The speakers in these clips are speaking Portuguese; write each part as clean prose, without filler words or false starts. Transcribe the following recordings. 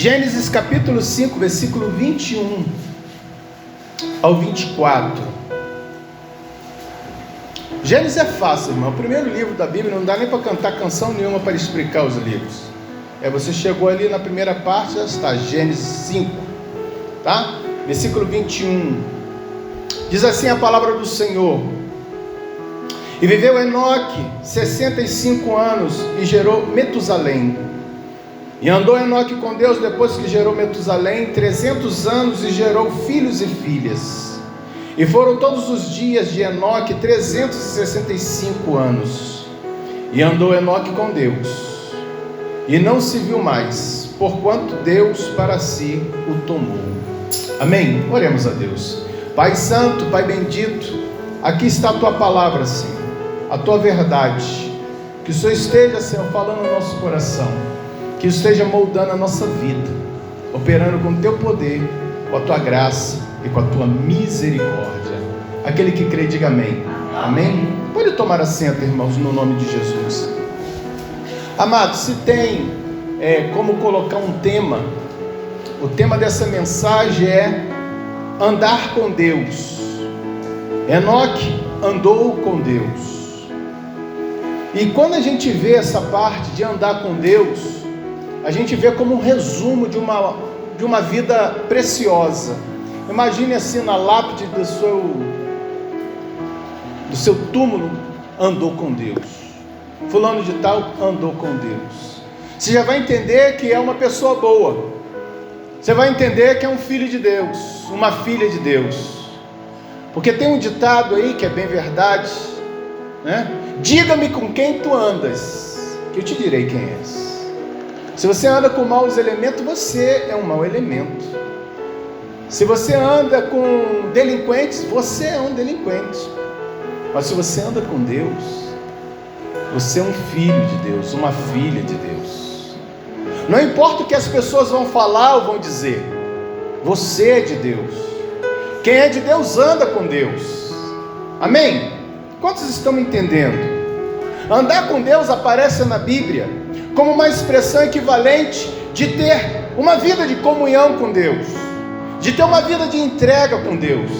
Gênesis capítulo 5, versículo 21 ao 24. Gênesis é fácil, irmão. O primeiro livro da Bíblia, não dá nem para cantar canção nenhuma para explicar os livros. Você chegou ali na primeira parte, já está, Gênesis 5, tá? Versículo 21. Diz assim a palavra do Senhor: E viveu Enoque 65 anos e gerou Metusalém. E andou Enoque com Deus depois que gerou Metusalém 300 anos e gerou filhos e filhas. E foram todos os dias de Enoque 365 anos. E andou Enoque com Deus, e não se viu mais, porquanto Deus para si o tomou. Amém? Oremos a Deus. Pai santo, Pai bendito, aqui está a tua palavra, Senhor, a tua verdade. Que o Senhor esteja, Senhor, falando no nosso coração, que esteja moldando a nossa vida, operando com o teu poder, com a tua graça e com a tua misericórdia. Aquele que crê, diga amém. Amém? Pode tomar assento, irmãos, no nome de Jesus. Amados, se tem como colocar um tema, o tema dessa mensagem é andar com Deus. Enoque andou com Deus. E quando a gente vê essa parte de andar com Deus, a gente vê como um resumo de uma vida preciosa. Imagine assim, na lápide do seu túmulo: andou com Deus. Fulano de tal andou com Deus. Você já vai entender que é uma pessoa boa. Você vai entender que é um filho de Deus, uma filha de Deus. Porque tem um ditado aí que é bem verdade, né? Diga-me com quem tu andas, que eu te direi quem és. Se você anda com maus elementos, você é um mau elemento. Se você anda com delinquentes, você é um delinquente. Mas se você anda com Deus, você é um filho de Deus, uma filha de Deus. Não importa o que as pessoas vão falar ou vão dizer, você é de Deus. Quem é de Deus anda com Deus. Amém? Quantos estão me entendendo? Andar com Deus aparece na Bíblia como uma expressão equivalente de ter uma vida de comunhão com Deus, de ter uma vida de entrega com Deus,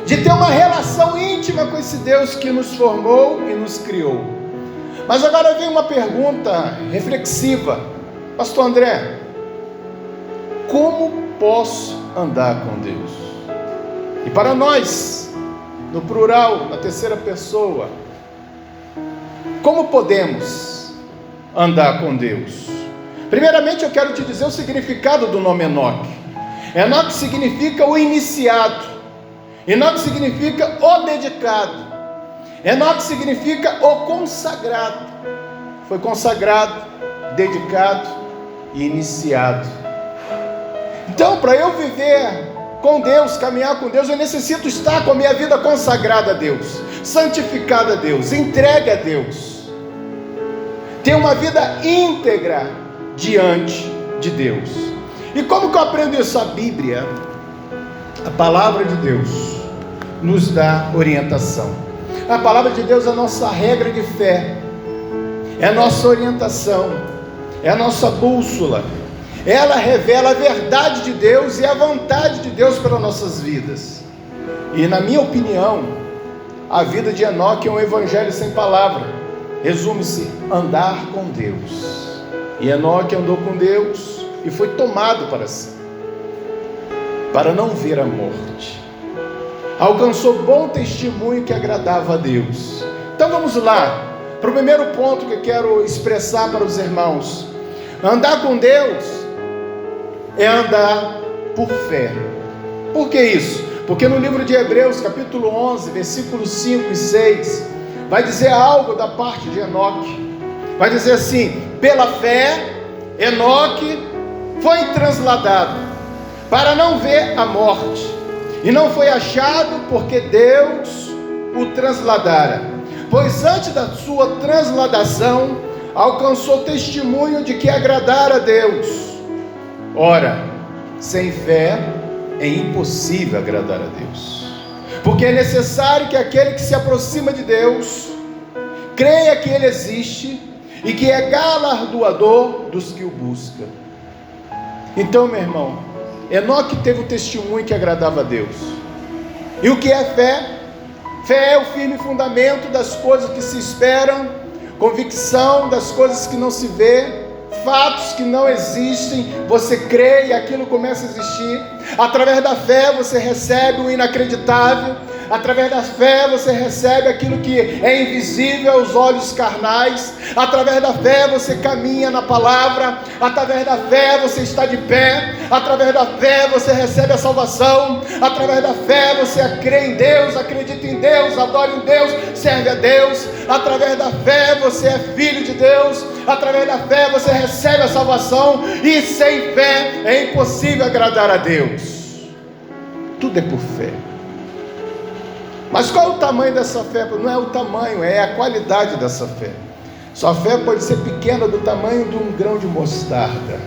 de ter uma relação íntima com esse Deus que nos formou e nos criou. Mas agora vem uma pergunta reflexiva: Pastor André, como posso andar com Deus? E para nós, no plural, na terceira pessoa, como podemos andar com Deus? Primeiramente eu quero te dizer o significado do nome Enoque. Enoque significa o iniciado. Enoque significa o dedicado. Enoque significa o consagrado. Foi consagrado, dedicado e iniciado. Então, para eu viver com Deus, caminhar com Deus, eu necessito estar com a minha vida consagrada a Deus, santificada a Deus, entregue a Deus, ter uma vida íntegra diante de Deus. E como que eu aprendo isso? A Bíblia, a palavra de Deus, nos dá orientação. A palavra de Deus é a nossa regra de fé, é a nossa orientação, é a nossa bússola. Ela revela a verdade de Deus e a vontade de Deus para nossas vidas. E na minha opinião, a vida de Enoque é um evangelho sem palavra. Resume-se: andar com Deus. E Enoque andou com Deus e foi tomado para si, para não ver a morte. Alcançou bom testemunho que agradava a Deus. Então vamos lá, para o primeiro ponto que eu quero expressar para os irmãos. Andar com Deus é andar por fé. Por que isso? Porque no livro de Hebreus, capítulo 11, versículos 5 e 6, vai dizer algo da parte de Enoque. Vai dizer assim: pela fé, Enoque foi transladado para não ver a morte, e não foi achado porque Deus o transladara, pois antes da sua transladação alcançou testemunho de que agradara a Deus. Ora, sem fé é impossível agradar a Deus, porque é necessário que aquele que se aproxima de Deus creia que Ele existe e que é galardoador dos que o buscam. Então, meu irmão, Enoque teve um testemunho que agradava a Deus. E o que é fé? Fé é o firme fundamento das coisas que se esperam, convicção das coisas que não se vê, fatos que não existem. Você crê e aquilo começa a existir. Através da fé você recebe o inacreditável. Através da fé você recebe aquilo que é invisível aos olhos carnais. Através da fé você caminha na palavra. Através da fé você está de pé. Através da fé você recebe a salvação. Através da fé você crê em Deus, acredita em Deus, adora em Deus, serve a Deus. Através da fé você é filho de Deus. Através da fé você recebe a salvação. E sem fé é impossível agradar a Deus. Tudo é por fé. Mas qual é o tamanho dessa fé? Não é o tamanho, é a qualidade dessa fé. Sua fé pode ser pequena, do tamanho de um grão de mostarda,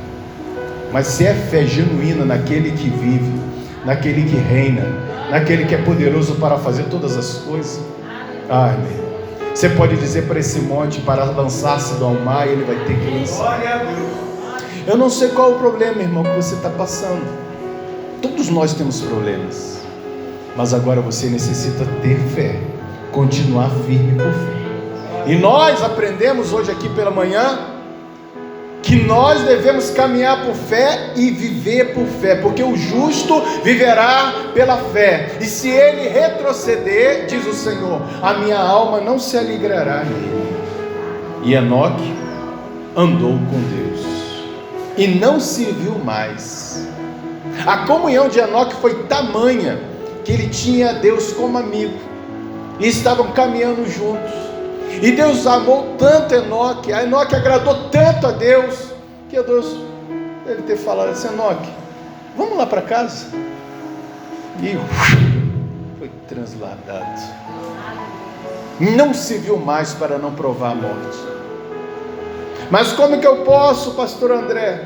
mas se é fé genuína naquele que vive, naquele que reina, naquele que é poderoso para fazer todas as coisas, ai meu irmão, você pode dizer para esse monte para lançar-se do mar, e ele vai ter que lançar. Eu não sei qual é o problema, irmão, que você está passando. Todos nós temos problemas, mas agora você necessita ter fé, continuar firme por fé. E nós aprendemos hoje aqui pela manhã que nós devemos caminhar por fé e viver por fé, porque o justo viverá pela fé, e se ele retroceder, diz o Senhor, a minha alma não se alegrará nele. E Enoque andou com Deus e não se viu mais. A comunhão de Enoque foi tamanha que ele tinha Deus como amigo, e estavam caminhando juntos. E Deus amou tanto Enoque, a Enoque agradou tanto a Deus, que Deus deve ter falado assim: Enoque, vamos lá para casa. E foi transladado. Não se viu mais para não provar a morte. Mas como que eu posso, pastor André,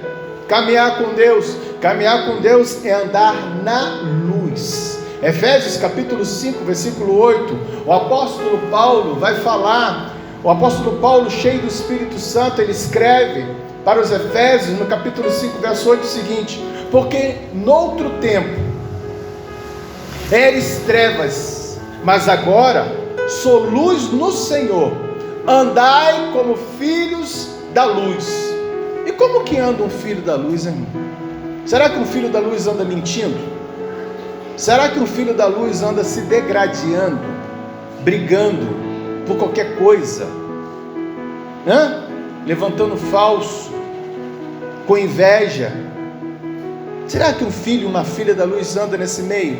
caminhar com Deus? Caminhar com Deus é andar na luz. Efésios capítulo 5, versículo 8, o apóstolo Paulo vai falar, o apóstolo Paulo, cheio do Espírito Santo, ele escreve para os Efésios, no capítulo 5, verso 8, o seguinte: porque noutro tempo eres trevas, mas agora sou luz no Senhor, andai como filhos da luz. E como que anda um filho da luz, irmão? Será que um filho da luz anda mentindo? Será que um filho da luz anda se degradando, brigando por qualquer coisa, levantando falso, com inveja? Será que um filho, uma filha da luz anda nesse meio?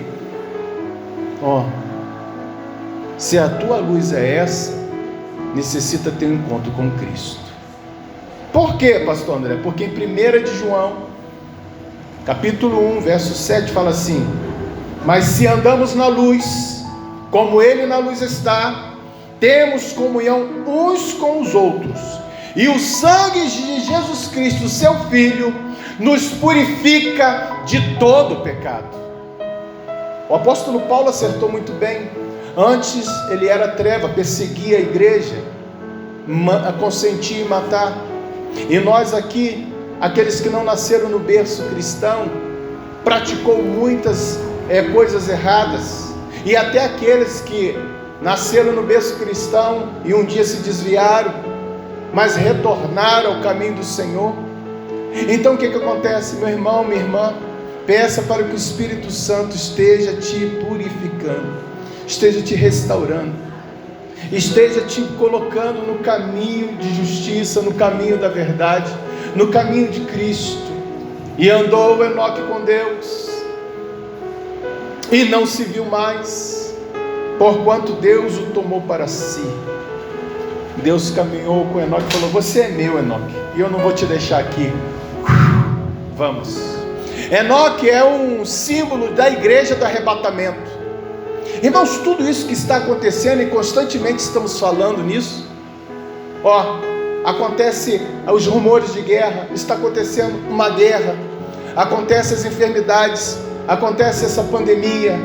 Se a tua luz é essa, necessita ter um encontro com Cristo. Por quê, pastor André? Porque em 1 de João, capítulo 1, verso 7, fala assim: mas se andamos na luz, como Ele na luz está, temos comunhão uns com os outros, e o sangue de Jesus Cristo, seu Filho, nos purifica de todo pecado. O apóstolo Paulo acertou muito bem. Antes ele era treva, perseguia a igreja, consentia em matar. E nós aqui, aqueles que não nasceram no berço cristão, praticou muitas coisas erradas, e até aqueles que nasceram no berço cristão e um dia se desviaram, mas retornaram ao caminho do Senhor. Então o que acontece, meu irmão, minha irmã? Peça para que o Espírito Santo esteja te purificando, esteja te restaurando, esteja te colocando no caminho de justiça, no caminho da verdade, no caminho de Cristo. E andou Enoque com Deus, e não se viu mais, porquanto Deus o tomou para si. Deus caminhou com Enoque e falou: você é meu, Enoque, e eu não vou te deixar aqui. Vamos. Enoque é um símbolo da igreja do arrebatamento. Irmãos, tudo isso que está acontecendo, e constantemente estamos falando nisso, acontece os rumores de guerra, está acontecendo uma guerra, acontecem as enfermidades, acontece essa pandemia,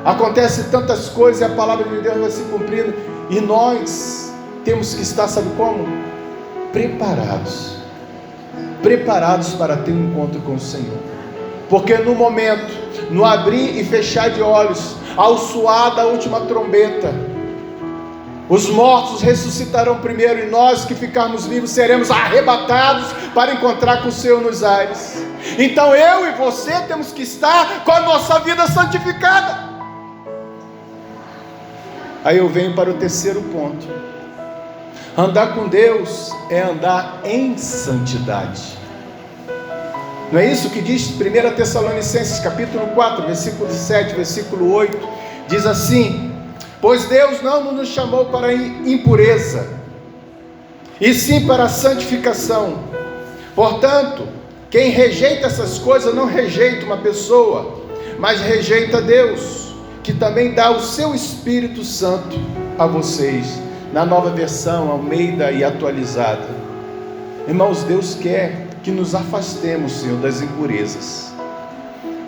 acontece tantas coisas, e a palavra de Deus vai se cumprindo, e nós temos que estar, sabe como? Preparados. preparados para ter um encontro com o Senhor. Porque no momento, no abrir e fechar de olhos, ao soar da última trombeta, os mortos ressuscitarão primeiro, e nós que ficarmos vivos seremos arrebatados para encontrar com o Senhor nos ares. Então eu e você temos que estar com a nossa vida santificada. Aí eu venho para o terceiro ponto. Andar com Deus é andar em santidade. Não é isso que diz 1 Tessalonicenses capítulo 4, versículo 7, versículo 8, diz assim: pois Deus não nos chamou para a impureza, e sim para a santificação. Portanto, quem rejeita essas coisas não rejeita uma pessoa, mas rejeita Deus, que também dá o seu Espírito Santo a vocês. Na nova versão Almeida e atualizada. Irmãos, Deus quer que nos afastemos, Senhor, das impurezas.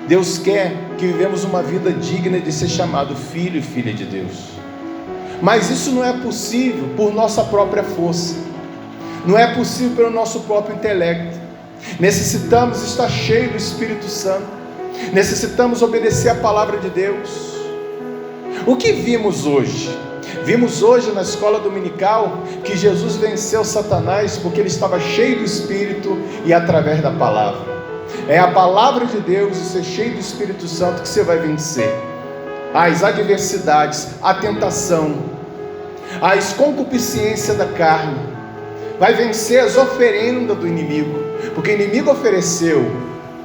Deus quer que vivemos uma vida digna de ser chamado filho e filha de Deus. Mas isso não é possível por nossa própria força, não é possível pelo nosso próprio intelecto. Necessitamos estar cheios do Espírito Santo, necessitamos obedecer a palavra de Deus. O que vimos hoje? Vimos hoje na escola dominical que Jesus venceu Satanás porque ele estava cheio do Espírito e através da palavra. É a palavra de Deus e ser cheio do Espírito Santo que você vai vencer as adversidades, a tentação, as concupiscências da carne. Vai vencer as oferendas do inimigo, porque o inimigo ofereceu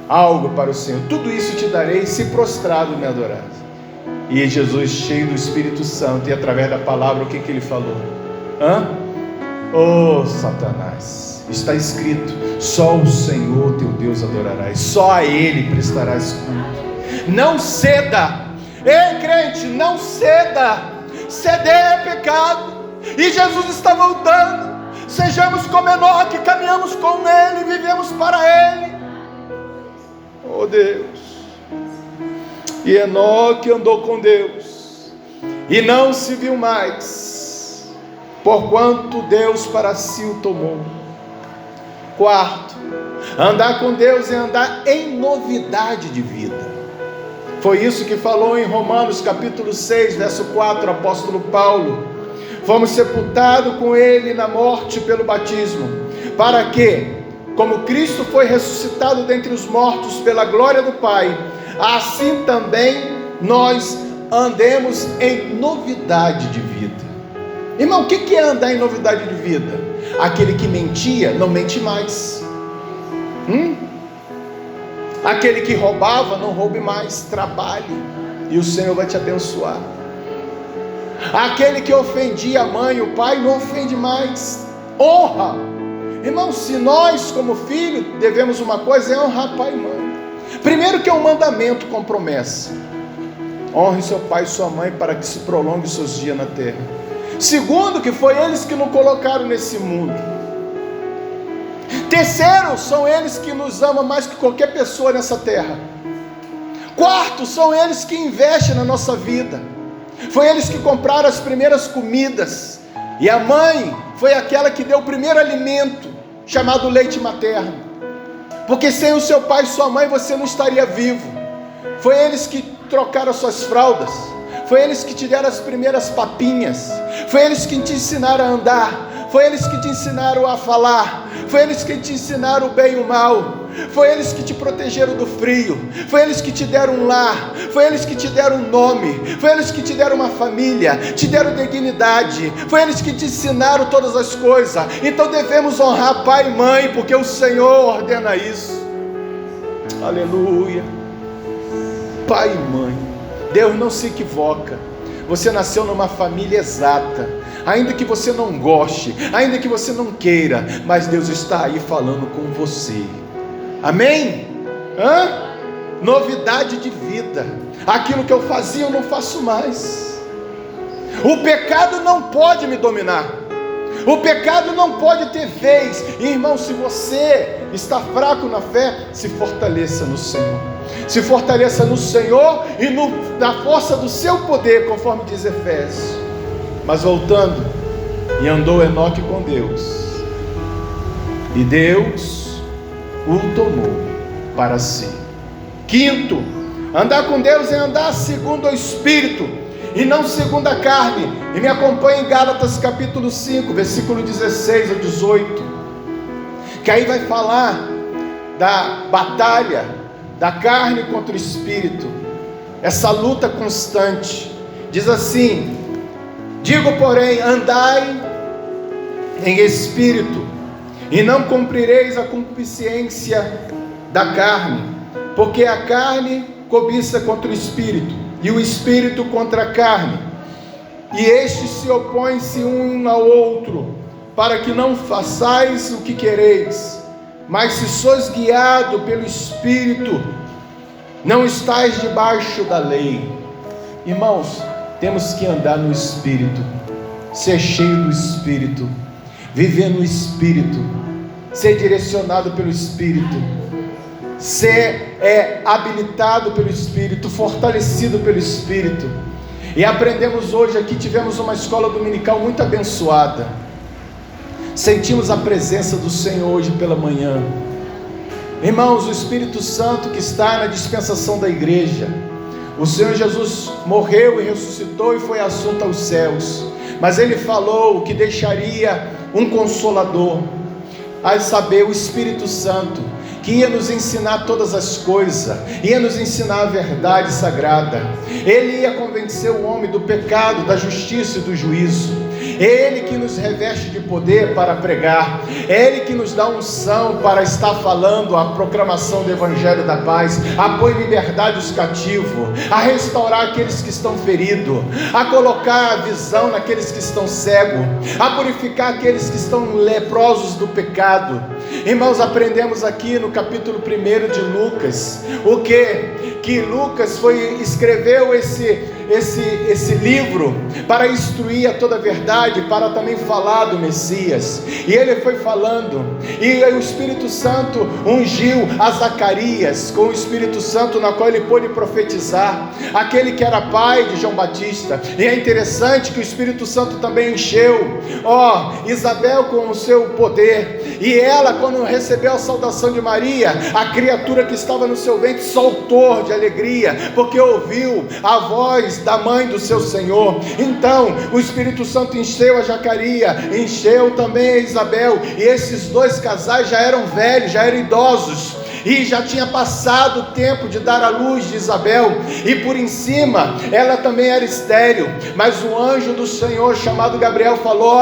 algo para o Senhor. Tudo isso te darei se prostrado me adorar. E Jesus, cheio do Espírito Santo e através da palavra, o que ele falou? Oh Satanás, está escrito: só o Senhor teu Deus adorarás, só a Ele prestarás culto. Não ceda, ei crente, não ceda. Ceder é pecado, e Jesus está voltando. Sejamos como Enoque, caminhamos com Ele, vivemos para Ele. Oh Deus. E Enoque andou com Deus, e não se viu mais, porquanto Deus para si o tomou. Quarto, andar com Deus é andar em novidade de vida. Foi isso que falou em Romanos capítulo 6, verso 4, o apóstolo Paulo: fomos sepultados com Ele na morte pelo batismo, para que, como Cristo foi ressuscitado dentre os mortos pela glória do Pai, assim também nós andemos em novidade de vida. Irmão, o que é andar em novidade de vida? Aquele que mentia, não mente mais. Aquele que roubava, não roube mais, trabalhe, e o Senhor vai te abençoar. Aquele que ofendia a mãe e o pai, não ofende mais, honra. Irmão, se nós como filho devemos uma coisa, é honrar pai e mãe. Primeiro, que é um mandamento com promessa: honre seu pai e sua mãe para que se prolongue os seus dias na terra. Segundo, que foi eles que nos colocaram nesse mundo. Terceiro, são eles que nos amam mais que qualquer pessoa nessa terra. Quarto, são eles que investem na nossa vida. Foi eles que compraram as primeiras comidas, e a mãe foi aquela que deu o primeiro alimento, chamado leite materno, porque sem o seu pai e sua mãe você não estaria vivo. Foi eles que trocaram as suas fraldas, foi eles que te deram as primeiras papinhas, foi eles que te ensinaram a andar, foi eles que te ensinaram a falar, foi eles que te ensinaram o bem e o mal, foi eles que te protegeram do frio, foi eles que te deram um lar, foi eles que te deram um nome, foi eles que te deram uma família, te deram dignidade, foi eles que te ensinaram todas as coisas. Então devemos honrar pai e mãe, porque o Senhor ordena isso. Aleluia. Pai e mãe, Deus não se equivoca. Você nasceu numa família exata, ainda que você não goste, ainda que você não queira, mas Deus está aí falando com você. Amém? Novidade de vida. Aquilo que eu fazia eu não faço mais. O pecado não pode me dominar, o pecado não pode ter vez. Irmão, se você está fraco na fé, se fortaleça no Senhor. Se fortaleça no Senhor e na força do seu poder, conforme diz Efésios. Mas voltando, e andou Enoque com Deus, e Deus o tomou para si. Quinto, andar com Deus é andar segundo o Espírito e não segundo a carne. E me acompanhe em Gálatas capítulo 5, versículo 16 ao 18, que aí vai falar da batalha da carne contra o Espírito, essa luta constante. Diz assim: digo, porém, andai em Espírito, e não cumprireis a concupiscência da carne, porque a carne cobiça contra o Espírito, e o Espírito contra a carne, e estes se opõem-se um ao outro, para que não façais o que quereis. Mas se sois guiado pelo Espírito, não estáis debaixo da lei. Irmãos, temos que andar no Espírito, ser cheio do Espírito, viver no Espírito, ser direcionado pelo Espírito, ser habilitado pelo Espírito, fortalecido pelo Espírito. E aprendemos hoje aqui, tivemos uma escola dominical muito abençoada, sentimos a presença do Senhor hoje pela manhã. Irmãos, o Espírito Santo que está na dispensação da igreja, o Senhor Jesus morreu e ressuscitou e foi assunto aos céus, mas Ele falou que deixaria um Consolador, a saber, o Espírito Santo, que ia nos ensinar todas as coisas, ia nos ensinar a verdade sagrada. Ele ia convencer o homem do pecado, da justiça e do juízo. Ele que nos reveste de poder para pregar, Ele que nos dá unção para estar falando a proclamação do Evangelho da paz, a pôr em liberdade os cativos, a restaurar aqueles que estão feridos, a colocar a visão naqueles que estão cegos, a purificar aqueles que estão leprosos do pecado. Irmãos, aprendemos aqui no capítulo 1 de Lucas, o que Lucas escreveu esse livro para instruir a toda a verdade, para também falar do Messias. E ele foi falando, e o Espírito Santo ungiu a Zacarias com o Espírito Santo, na qual ele pôde profetizar, aquele que era pai de João Batista. E é interessante que o Espírito Santo também encheu Isabel com o seu poder, e ela, quando recebeu a saudação de Maria, a criatura que estava no seu ventre saltou de alegria, porque ouviu a voz da mãe do seu Senhor. Então o Espírito Santo encheu a Zacarias, encheu também a Isabel, e esses dois casais já eram velhos, já eram idosos, e já tinha passado o tempo de dar a luz de Isabel, e por em cima ela também era estéril. Mas o anjo do Senhor chamado Gabriel falou: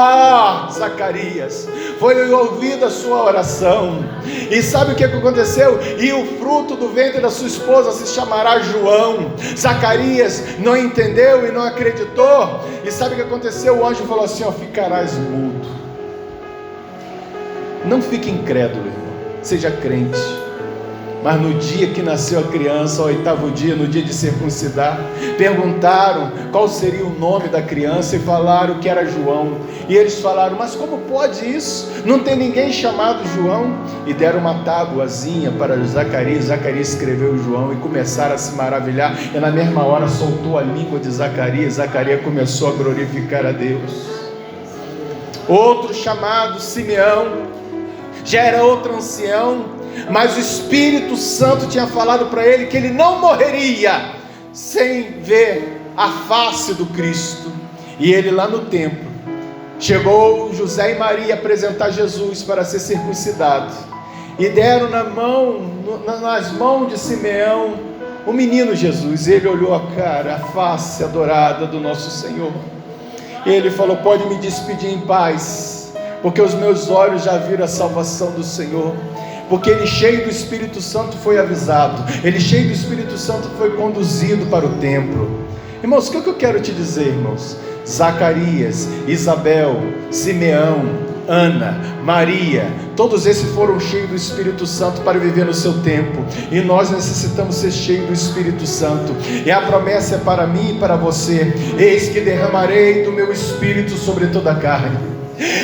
Zacarias, foi ouvida a sua oração. E sabe o que aconteceu? E o fruto do ventre da sua esposa se chamará João. Zacarias não entendeu e não acreditou, e sabe o que aconteceu? O anjo falou assim: ficarás mudo. Não fique incrédulo, irmão, seja crente. Mas no dia que nasceu a criança, ao 8º dia, no dia de circuncidar, perguntaram qual seria o nome da criança e falaram que era João. E eles falaram: mas como pode isso? Não tem ninguém chamado João. E deram uma tábuazinha para Zacarias. Zacarias escreveu João, e começaram a se maravilhar. E na mesma hora soltou a língua de Zacarias. Zacarias começou a glorificar a Deus. Outro chamado Simeão, já era outro ancião, mas o Espírito Santo tinha falado para ele que ele não morreria sem ver a face do Cristo. E ele, lá no templo, chegou José e Maria a apresentar Jesus para ser circuncidado, e deram nas mãos de Simeão o menino Jesus. Ele olhou a face adorada do nosso Senhor, e ele falou: pode me despedir em paz, porque os meus olhos já viram a salvação do Senhor. Porque ele, cheio do Espírito Santo, foi avisado, ele, cheio do Espírito Santo, foi conduzido para o templo. Irmãos, o que eu quero te dizer, irmãos? Zacarias, Isabel, Simeão, Ana, Maria, todos esses foram cheios do Espírito Santo para viver no seu tempo, e nós necessitamos ser cheios do Espírito Santo. E a promessa é para mim e para você: eis que derramarei do meu Espírito sobre toda a carne.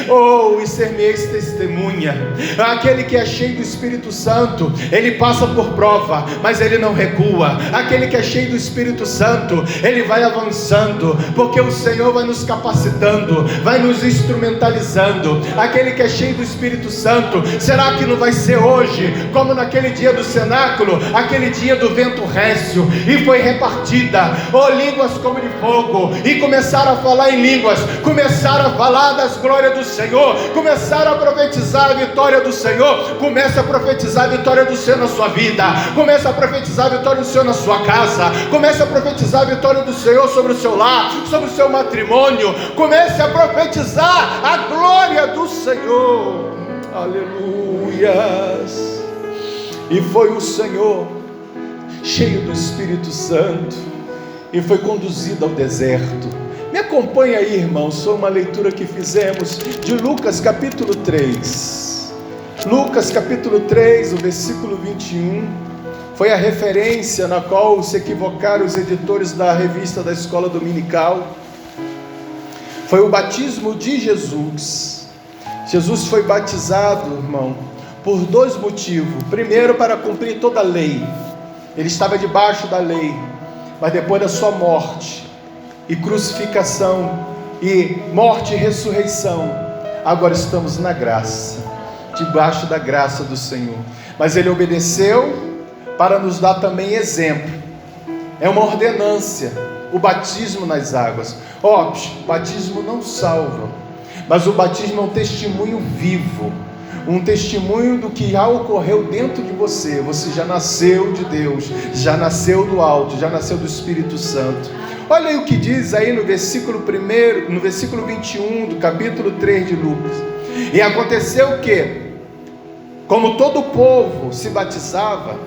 Oh, e ser-me-eis testemunha. Aquele que é cheio do Espírito Santo, ele passa por prova, mas ele não recua. Aquele que é cheio do Espírito Santo, ele vai avançando, porque o Senhor vai nos capacitando, vai nos instrumentalizando. Aquele que é cheio do Espírito Santo, será que não vai ser hoje, como naquele dia do cenáculo, aquele dia do vento récio, e foi repartida, línguas como de fogo, e começaram a falar em línguas, começaram a falar das glórias do Senhor, começaram a profetizar a vitória do Senhor. Comece a profetizar a vitória do Senhor na sua vida, comece a profetizar a vitória do Senhor na sua casa, comece a profetizar a vitória do Senhor sobre o seu lar, sobre o seu matrimônio, comece a profetizar a glória do Senhor. Aleluias. E foi o Senhor cheio do Espírito Santo e foi conduzido ao deserto. Me acompanha aí, irmãos, foi uma leitura que fizemos de Lucas capítulo 3. Lucas capítulo 3, o versículo 21, foi a referência na qual se equivocaram os editores da revista da escola dominical. Foi o batismo de Jesus. Jesus foi batizado, irmão, por dois motivos. Primeiro, para cumprir toda a lei. Ele estava debaixo da lei, mas depois da sua morte e crucificação e morte e ressurreição, agora estamos na graça, debaixo da graça do Senhor. Mas ele obedeceu para nos dar também exemplo. É uma ordenância, o batismo nas águas. O batismo não salva, mas o batismo é um testemunho vivo, um testemunho do que já ocorreu dentro de você. Você já nasceu de Deus, já nasceu do alto, já nasceu do Espírito Santo. Olha aí o que diz aí no versículo 1, no versículo 21 do capítulo 3 de Lucas. E aconteceu que, como todo o povo se batizava,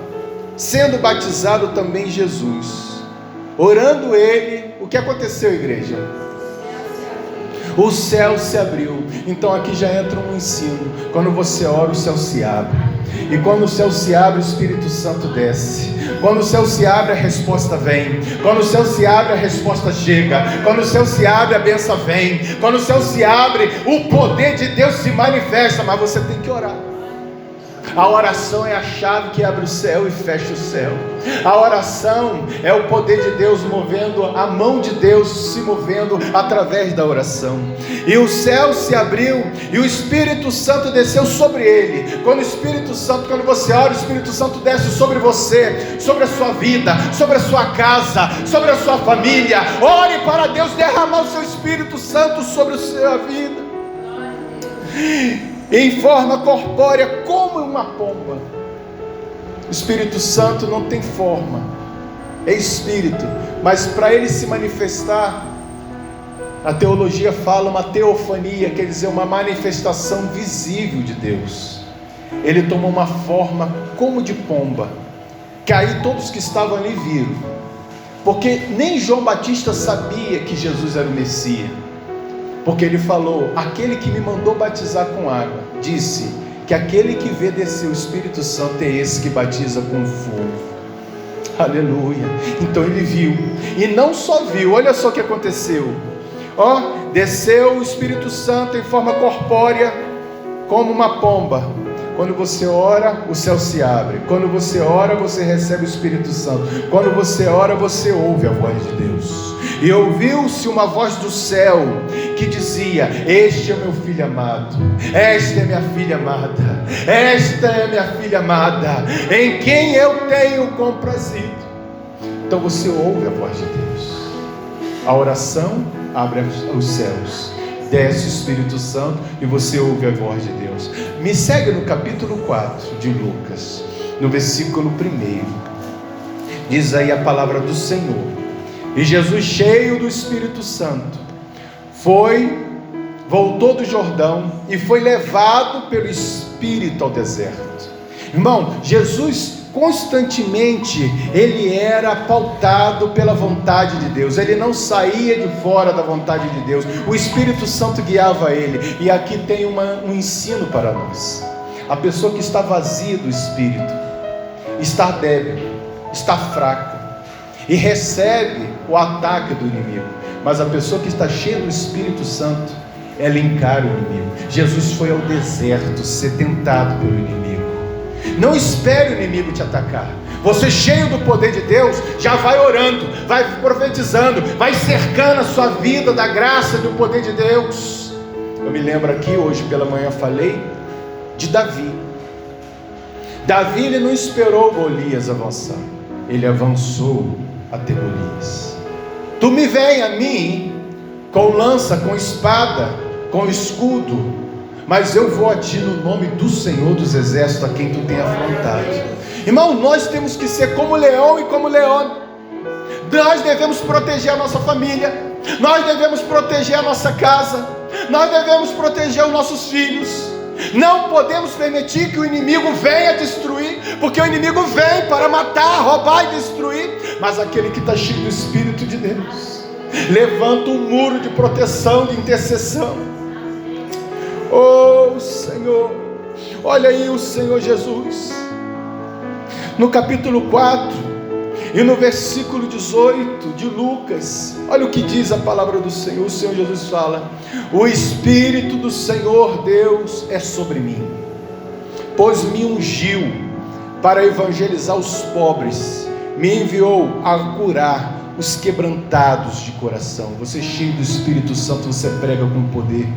sendo batizado também Jesus, orando ele, o que aconteceu, igreja? O céu se abriu. Então aqui já entra um ensino. Quando você ora, o céu se abre. E quando o céu se abre, o Espírito Santo desce. Quando o céu se abre, a resposta vem. Quando o céu se abre, a resposta chega. Quando o céu se abre, a bênção vem. Quando o céu se abre, o poder de Deus se manifesta. Mas você tem que orar. A oração é a chave que abre o céu e fecha o céu. A oração é o poder de Deus movendo, a mão de Deus se movendo através da oração. E o céu se abriu e o Espírito Santo desceu sobre ele. Quando você ora, o Espírito Santo desce sobre você, sobre a sua vida, sobre a sua casa, sobre a sua família. Ore para Deus derramar o seu Espírito Santo sobre a sua vida, em forma corpórea, como uma pomba. O Espírito Santo não tem forma, é Espírito, mas para ele se manifestar, a teologia fala uma teofania, quer dizer uma manifestação visível de Deus. Ele tomou uma forma como de pomba, que aí todos que estavam ali viram, porque nem João Batista sabia que Jesus era o Messias. Porque ele falou: aquele que me mandou batizar com água, disse que aquele que vê descer o Espírito Santo é esse que batiza com fogo. Aleluia. Então ele viu, e não só viu, olha só o que aconteceu. Desceu o Espírito Santo em forma corpórea, como uma pomba. Quando você ora, o céu se abre. Quando você ora, você recebe o Espírito Santo. Quando você ora, você ouve a voz de Deus. E ouviu-se uma voz do céu que dizia: este é meu filho amado, esta é minha filha amada, esta é minha filha amada, em quem eu tenho comprazido. Então você ouve a voz de Deus. A oração abre os céus, desce o Espírito Santo e você ouve a voz de Deus. Me segue no capítulo 4 de Lucas, no versículo 1. Diz aí a palavra do Senhor: e Jesus, cheio do Espírito Santo, voltou do Jordão e foi levado pelo Espírito ao deserto. Irmão, Jesus constantemente, ele era pautado pela vontade de Deus. Ele não saía de fora da vontade de Deus. O Espírito Santo guiava ele. E aqui tem um ensino para nós. A pessoa que está vazia do Espírito está débil, está fraca e recebe o ataque do inimigo. Mas a pessoa que está cheia do Espírito Santo, ela encara o inimigo. Jesus foi ao deserto ser tentado pelo inimigo. Não espere o inimigo te atacar. Você, cheio do poder de Deus, já vai orando, vai profetizando, vai cercando a sua vida da graça e do poder de Deus. Eu me lembro aqui, hoje pela manhã falei de Davi. Davi, ele não esperou Golias avançar, ele avançou até Golias. Tu me vem a mim com lança, com espada, com escudo, mas eu vou a ti no nome do Senhor dos Exércitos, a quem tu tem afrontado. Irmão, nós temos que ser como leão e como leão. Nós devemos proteger a nossa família, nós devemos proteger a nossa casa, nós devemos proteger os nossos filhos. Não podemos permitir que o inimigo venha destruir, porque o inimigo vem para matar, roubar e destruir. Mas aquele que está cheio do Espírito de Deus levanta um muro de proteção, de intercessão. Oh Senhor, olha aí o Senhor Jesus no capítulo 4 e no versículo 18 de Lucas. Olha o que diz a palavra do Senhor. O Senhor Jesus fala: o Espírito do Senhor Deus é sobre mim, pois me ungiu para evangelizar os pobres, me enviou a curar os quebrantados de coração. Você, cheio do Espírito Santo, você prega com poder.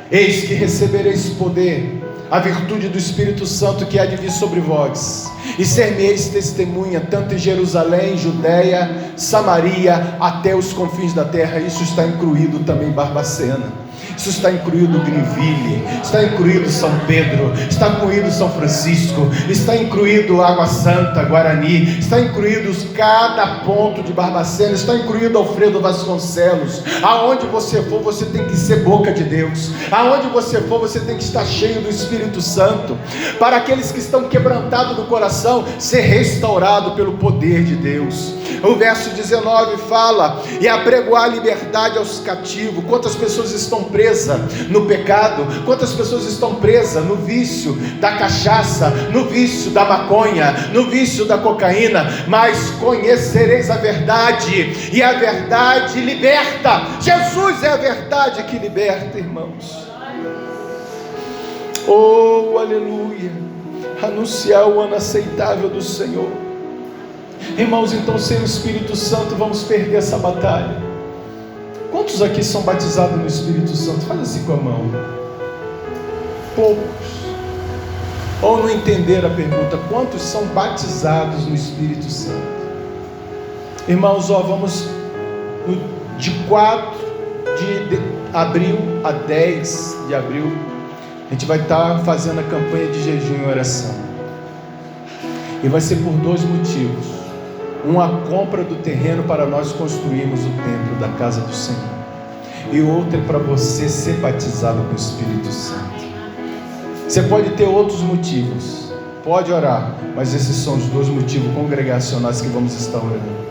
Eis que recebereis poder, a virtude do Espírito Santo que há de vir sobre vós, e ser-me-eis testemunha, tanto em Jerusalém, Judeia, Samaria, até os confins da terra. Isso está incluído também Barbacena, isso está incluído Greenville, está incluído São Pedro, está incluído São Francisco, está incluído Água Santa, Guarani, está incluído cada ponto de Barbacena, está incluído Alfredo Vasconcelos. Aonde você for, você tem que ser boca de Deus. Aonde você for, você tem que estar cheio do Espírito Santo. Para aqueles que estão quebrantados do coração, ser restaurado pelo poder de Deus. O verso 19 fala: e apregoar liberdade aos cativos. Quantas pessoas estão presas no pecado? Quantas pessoas estão presas no vício da cachaça, no vício da maconha, no vício da cocaína? Mas conhecereis a verdade, e a verdade liberta. Jesus é a verdade que liberta, irmãos. Oh, aleluia! Anunciar o ano aceitável do Senhor. Irmãos, então, sem o Espírito Santo, vamos perder essa batalha. Quantos aqui são batizados no Espírito Santo? Faz assim com a mão. Poucos. Ou não entender a pergunta: quantos são batizados no Espírito Santo? Irmãos, vamos de 4 de abril a 10 de abril, a gente vai estar fazendo a campanha de jejum e oração. E vai ser por 2 motivos. A compra do terreno para nós construirmos o templo da casa do Senhor, e outra é para você ser batizado com o Espírito Santo. Você pode ter outros motivos, pode orar, mas esses são os 2 motivos congregacionais que vamos estar orando.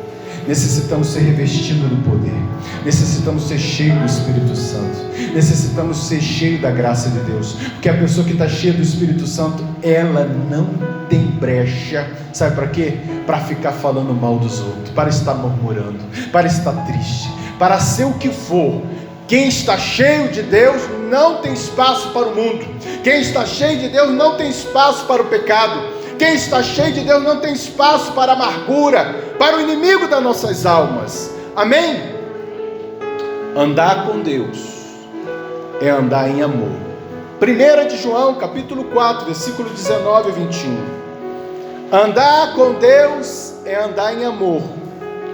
Necessitamos ser revestidos do poder, necessitamos ser cheios do Espírito Santo, necessitamos ser cheios da graça de Deus, porque a pessoa que está cheia do Espírito Santo, ela não tem brecha, sabe para quê? Para ficar falando mal dos outros, para estar murmurando, para estar triste, para ser o que for. Quem está cheio de Deus não tem espaço para o mundo. Quem está cheio de Deus não tem espaço para o pecado. Quem está cheio de Deus não tem espaço para a amargura, para o inimigo das nossas almas. Amém? Andar com Deus é andar em amor. 1 de João, capítulo 4, versículo 19 a 21. Andar com Deus é andar em amor.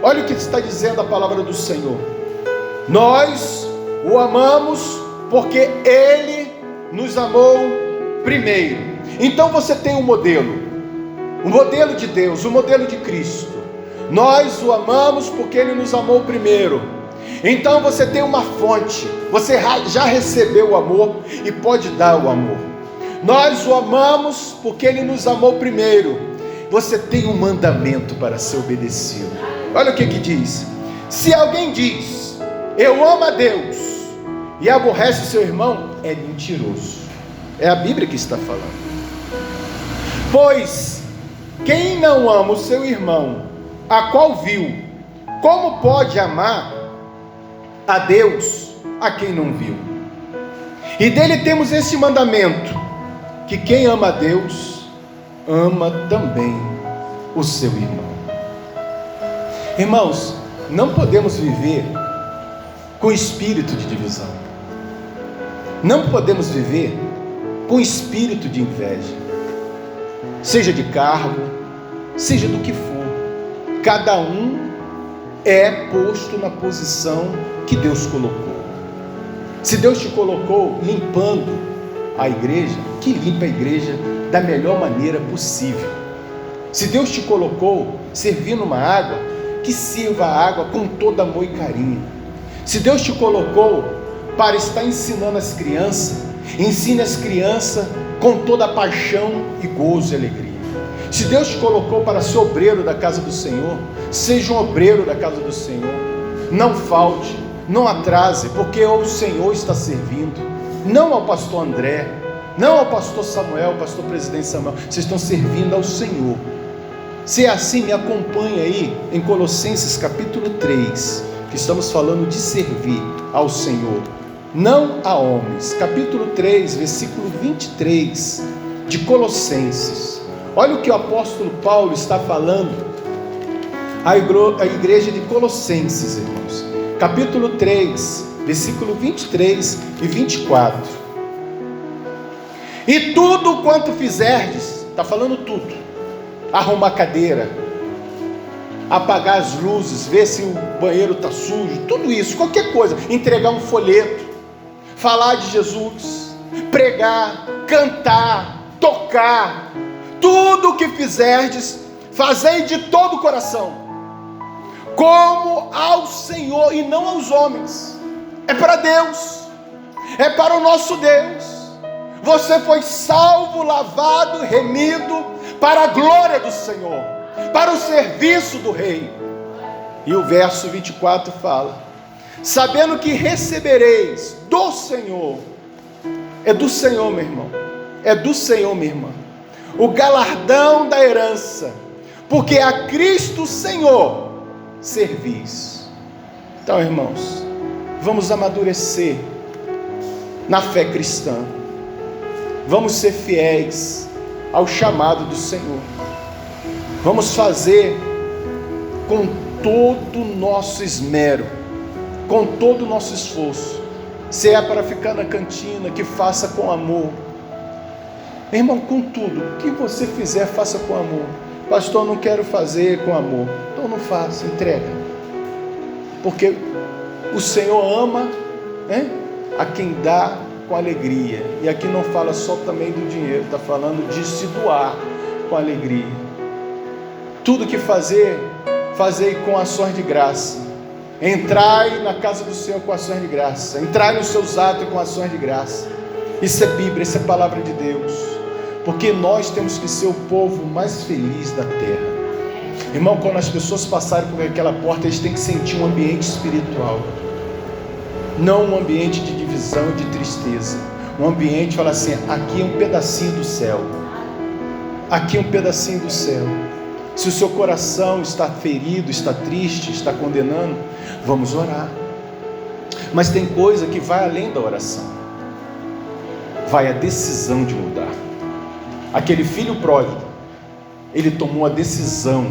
Olha o que está dizendo a palavra do Senhor: nós o amamos porque Ele nos amou primeiro. Então você tem um modelo de Deus, o modelo de Cristo. Nós o amamos porque Ele nos amou primeiro. Então você tem uma fonte, você já recebeu o amor e pode dar o amor. Nós o amamos porque Ele nos amou primeiro. Você tem um mandamento para ser obedecido. Olha o que diz: se alguém diz eu amo a Deus e aborrece o seu irmão, é mentiroso. É a Bíblia que está falando. Pois quem não ama o seu irmão, a qual viu, como pode amar a Deus a quem não viu? E dele temos este mandamento, que quem ama a Deus, ama também o seu irmão. Irmãos, não podemos viver com espírito de divisão. Não podemos viver com espírito de inveja. Seja de cargo, seja do que for. Cada um é posto na posição que Deus colocou. Se Deus te colocou limpando a igreja, que limpe a igreja da melhor maneira possível. Se Deus te colocou servindo uma água, que sirva a água com todo amor e carinho. Se Deus te colocou para estar ensinando as crianças, ensine as crianças com toda a paixão e gozo e alegria. Se Deus te colocou para ser obreiro da casa do Senhor, seja um obreiro da casa do Senhor. Não falte, não atrase, porque o Senhor está servindo. Não ao pastor André, não ao pastor Samuel, pastor presidente Samuel. Vocês estão servindo ao Senhor. Se é assim, me acompanhe aí em Colossenses capítulo 3, que estamos falando de servir ao Senhor, não a homens. Capítulo 3, versículo 23 de Colossenses. Olha o que o apóstolo Paulo está falando à igreja de Colossenses, irmãos. Capítulo 3, versículo 23 e 24. E tudo quanto fizerdes, está falando tudo: arrumar a cadeira, apagar as luzes, ver se o banheiro está sujo, tudo isso, qualquer coisa, entregar um folheto, falar de Jesus, pregar, cantar, tocar, tudo o que fizerdes, fazei de todo o coração, como ao Senhor e não aos homens. É para Deus, é para o nosso Deus. Você foi salvo, lavado, remido para a glória do Senhor, para o serviço do Rei. E o verso 24 fala: sabendo que recebereis do Senhor, é do Senhor, meu irmão, é do Senhor, minha irmã, o galardão da herança, porque a Cristo Senhor servis. Então, irmãos, vamos amadurecer na fé cristã, vamos ser fiéis ao chamado do Senhor, vamos fazer com todo o nosso esmero, com todo o nosso esforço. Se é para ficar na cantina, que faça com amor. Meu irmão, com tudo, o que você fizer, faça com amor. Pastor, não quero fazer com amor. Então não faça, entrega. Porque o Senhor ama, né, a quem dá com alegria. E aqui não fala só também do dinheiro, está falando de se doar com alegria. Tudo que fazer, fazei com ações de graça. Entrai na casa do Senhor com ações de graça. Entrai nos seus atos com ações de graça. Isso é Bíblia, isso é palavra de Deus. Porque nós temos que ser o povo mais feliz da terra. Irmão, quando as pessoas passarem por aquela porta, eles têm que sentir um ambiente espiritual. Não um ambiente de divisão e de tristeza. Um ambiente, fala assim, aqui é um pedacinho do céu. Aqui é um pedacinho do céu. Se o seu coração está ferido, está triste, está condenando, vamos orar. Mas tem coisa que vai além da oração. Vai a decisão de mudar. Aquele filho pródigo, ele tomou a decisão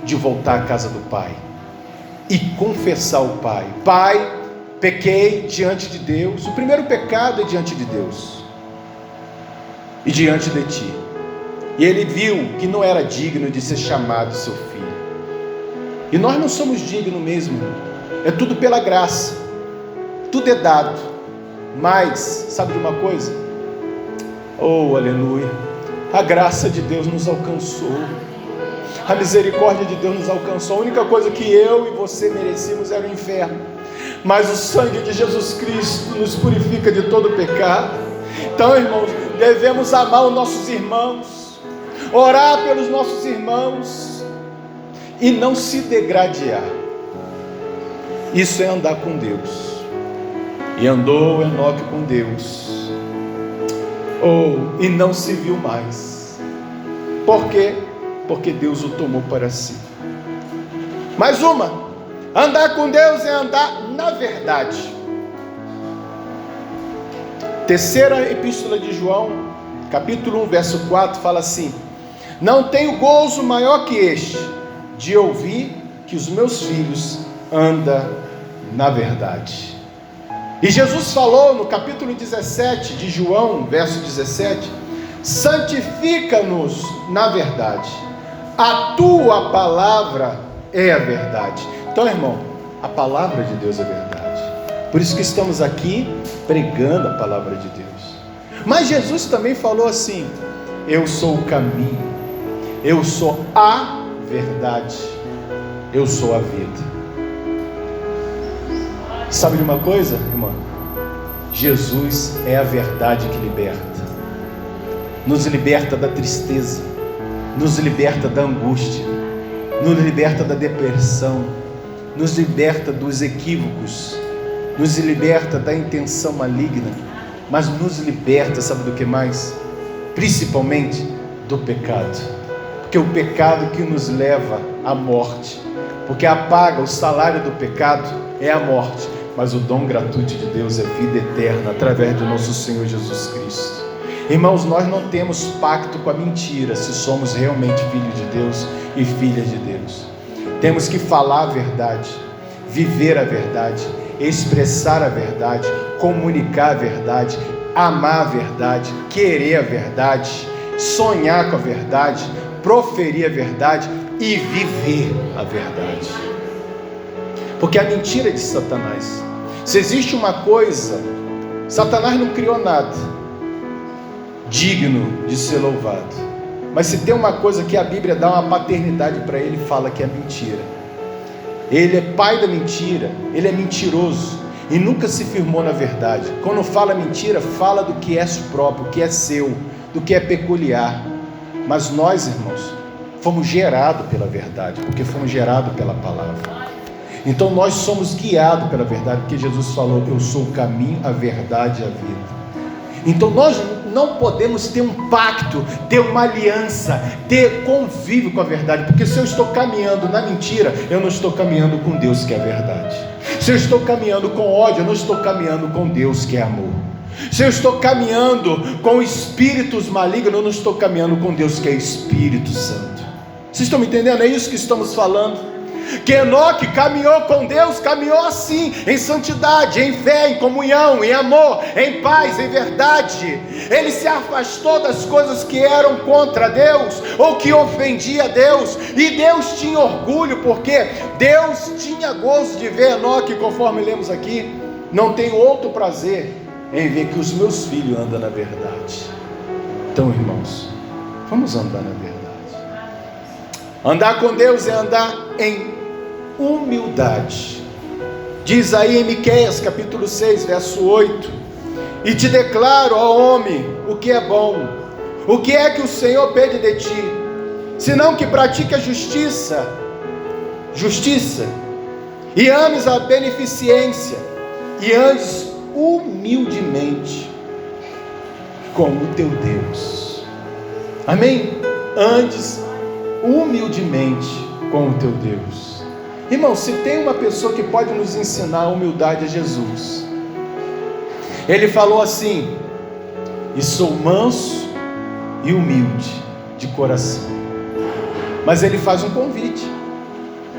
de voltar à casa do pai e confessar ao pai: pai, pequei diante de Deus. O primeiro pecado é diante de Deus e diante de ti. E ele viu que não era digno de ser chamado seu filho. E nós não somos dignos mesmo. É tudo pela graça. Tudo é dado. Mas, sabe de uma coisa? Oh, aleluia. A graça de Deus nos alcançou. A misericórdia de Deus nos alcançou. A única coisa que eu e você merecíamos era o inferno. Mas o sangue de Jesus Cristo nos purifica de todo pecado. Então, irmãos, devemos amar os nossos irmãos, orar pelos nossos irmãos e não se degradear. Isso é andar com Deus. E andou Enoque com Deus, e não se viu mais. Por quê? Porque Deus o tomou para si. Mais uma: andar com Deus é andar na verdade. Terceira epístola de João, capítulo 1, verso 4, fala assim: não tenho gozo maior que este, de ouvir que os meus filhos andam na verdade. E Jesus falou no capítulo 17 de João, verso 17: santifica-nos na verdade, a tua palavra é a verdade. Então, irmão, a palavra de Deus é verdade. Por isso que estamos aqui pregando a palavra de Deus. Mas Jesus também falou assim: eu sou o caminho, eu sou a verdade, eu sou a vida. Sabe de uma coisa, irmã? Jesus é a verdade que liberta. Nos liberta da tristeza, nos liberta da angústia, nos liberta da depressão, nos liberta dos equívocos, nos liberta da intenção maligna, mas nos liberta, sabe do que mais? Principalmente do pecado, porque o pecado que nos leva à morte, porque apaga o salário do pecado é a morte, mas o dom gratuito de Deus é vida eterna, através do nosso Senhor Jesus Cristo. Irmãos, nós não temos pacto com a mentira, se somos realmente filhos de Deus e filhas de Deus. Temos que falar a verdade, viver a verdade, expressar a verdade, comunicar a verdade, amar a verdade, querer a verdade, sonhar com a verdade, proferir a verdade e viver a verdade. Porque a mentira é de Satanás. Se existe uma coisa, Satanás não criou nada digno de ser louvado. Mas se tem uma coisa que a Bíblia dá uma paternidade para ele, fala que é mentira. Ele é pai da mentira, ele é mentiroso e nunca se firmou na verdade. Quando fala mentira, fala do que é próprio, do que é seu, do que é peculiar. Mas nós, irmãos, fomos gerados pela verdade, porque fomos gerados pela palavra. Então nós somos guiados pela verdade, porque Jesus falou: eu sou o caminho, a verdade e a vida. Então nós não podemos ter um pacto, ter uma aliança, ter convívio com a verdade, porque se eu estou caminhando na mentira, eu não estou caminhando com Deus que é a verdade. Se eu estou caminhando com ódio, eu não estou caminhando com Deus que é amor. Se eu estou caminhando com espíritos malignos, eu não estou caminhando com Deus que é Espírito Santo. Vocês estão me entendendo? É isso que estamos falando. Que Enoque caminhou com Deus, caminhou assim, em santidade, em fé, em comunhão, em amor, em paz, em verdade. Ele se afastou das coisas que eram contra Deus, ou que ofendia Deus, e Deus tinha orgulho, porque Deus tinha gozo de ver Enoque, conforme lemos aqui. Não tenho outro prazer em ver que os meus filhos andam na verdade. Então, irmãos, vamos andar na verdade. Andar com Deus é andar em humildade. Diz aí em Miqueias capítulo 6, verso 8: e te declaro, ó homem, o que é bom, o que é que o Senhor pede de ti, senão que pratique a justiça, e ames a beneficência, e andes humildemente com o teu Deus. Amém? Andes humildemente com o teu Deus. Irmão, se tem uma pessoa que pode nos ensinar a humildade, é Jesus. Ele falou assim: e sou manso e humilde de coração. Mas ele faz um convite: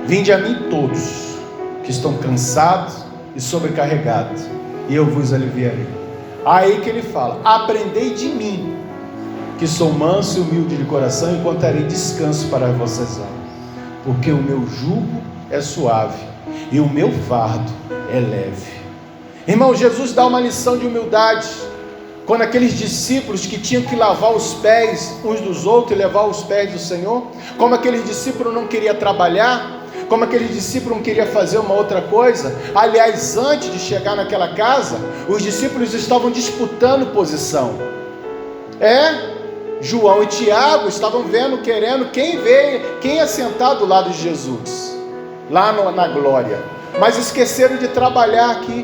vinde a mim todos que estão cansados e sobrecarregados, e eu vos aliviarei. Aí que ele fala: aprendei de mim, que sou manso e humilde de coração, e encontrarei descanso para as vossas almas, porque o meu jugo é suave e o meu fardo é leve. Irmão, Jesus dá uma lição de humildade quando aqueles discípulos que tinham que lavar os pés uns dos outros e levar os pés do Senhor, como aqueles discípulos não queriam trabalhar, como aqueles discípulos não queriam fazer uma outra coisa. Aliás, antes de chegar naquela casa, os discípulos estavam disputando posição. João e Tiago estavam vendo, querendo quem ia sentar do lado de Jesus, lá na glória, mas esqueceram de trabalhar aqui.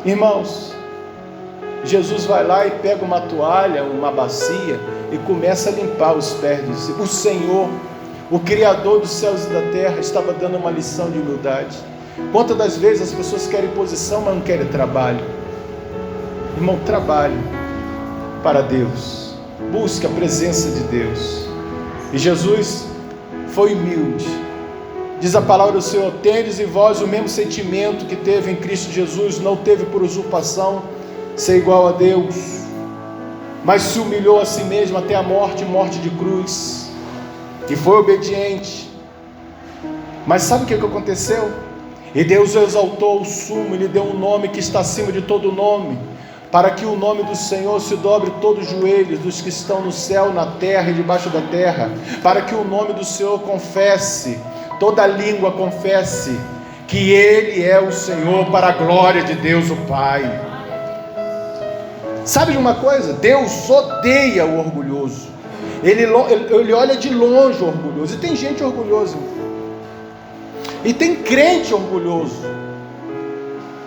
Irmãos, Jesus vai lá e pega uma toalha, uma bacia, e começa a limpar os pés dos discípulos. O Senhor, o Criador dos céus e da terra, estava dando uma lição de humildade. Quantas das vezes as pessoas querem posição, mas não querem trabalho? Irmão, trabalhe para Deus, busque a presença de Deus. E Jesus foi humilde. Diz a palavra do Senhor: tendes em vós o mesmo sentimento que teve em Cristo Jesus. Não teve por usurpação ser igual a Deus, mas se humilhou a si mesmo até a morte, morte de cruz, e foi obediente. Mas sabe o que aconteceu? E Deus o exaltou ao sumo, e lhe deu um nome que está acima de todo nome, para que o nome do Senhor se dobre todos os joelhos dos que estão no céu, na terra e debaixo da terra, para que o nome do Senhor confesse, toda língua confesse que Ele é o Senhor, para a glória de Deus o Pai. Sabe de uma coisa? Deus odeia o orgulhoso. Ele olha de longe o orgulhoso. E tem gente orgulhosa, e tem crente orgulhoso.